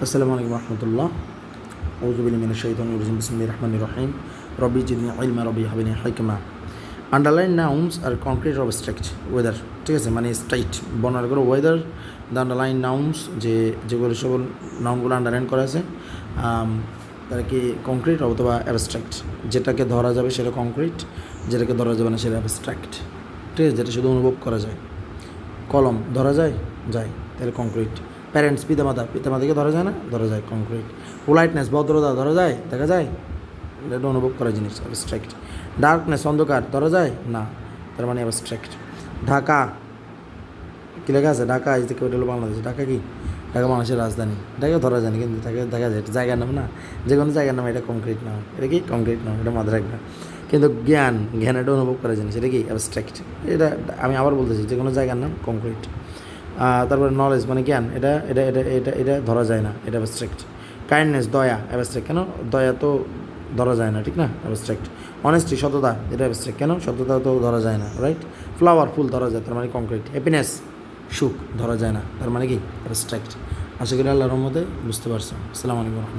আসসালামু আলাইকুম রহমতুল্লাহ। আউযু বিল্লাহি মিনাশ শাইতানির রাজিম। বিসমিল্লাহির রহমানির রহিম। রব্বি জিদনি ইলমা রব্বি হাবনি হিকমা। Underline nouns are concrete of structure whether, ঠিক আছে, মানে স্ট্রাইট বর্ণনা করো ওয়েদার। দ্য আন্ডারলাইন নাউন্স যেগুলো সকল নাউনগুলো আন্ডারলাইন করা আছে তারা কি কংক্রিট অথবা অ্যাবস্ট্রাক্ট। যেটাকে ধরা যাবে সেটা কংক্রিট, যেটাকে ধরা যাবে না সেটা অ্যাবস্ট্রাক্ট, ঠিক আছে, যেটা শুধু অনুভব করা যায়। কলম ধরা যায় তাহলে কংক্রিট। প্যারেন্টস পিতামাতাকে ধরা যায় না, ধরা যায় কংক্রিট। পোলাইটনেস ভদ্রতা ধরা যায়, দেখা যায়, এটা অনুভব করা জিনিস অ্যাবস্ট্রাক্ট। ডার্কনেস অন্ধকার ধরা যায় না, তার মানে অ্যাবস্ট্রাক্ট। ঢাকা কী লেখা আছে? Dhaka is the capital of Bangladesh. Dhaka কি? ঢাকা বাংলাদেশের রাজধানী। এটাকে ধরা যায় না, কিন্তু তাকে দেখা যায়, এটা জায়গার নাম না, যে কোনো জায়গার নাম, এটা কংক্রিট নাম। এটা কি কংক্রিট নাম, এটা মাথায় রাখবে। কিন্তু জ্ঞান এটা অনুভব করা জিনিস, এটা কি অ্যাবস্ট্রাক্ট। এটা আমি আবার বলতেছি, যে কোনো জায়গার নাম কংক্রিট। তারপরে নলেজ মানে জ্ঞান, এটা এটা এটা এটা এটা ধরা যায় না, এটা অ্যাবস্ট্রাক্ট। কাইন্ডনেস দয়া অ্যাবস্ট্রাক্ট। কেন? দয়া তো ধরা যায় না, ঠিক না, অ্যাবস্ট্রাক্ট। অনেস্টি সততা, এটা অ্যাবস্ট্রাক্ট। কেন? সততা তো ধরা যায় না, রাইট। ফ্লাওয়ার ফুল ধরা যায়, তার মানে কংক্রিট। হ্যাপিনেস সুখ ধরা যায় না, তার মানে কি অ্যাবস্ট্রাক্ট। আশা করি আল্লাহর রহমতে বুঝতে পারছো। আসসালামু আলাইকুম।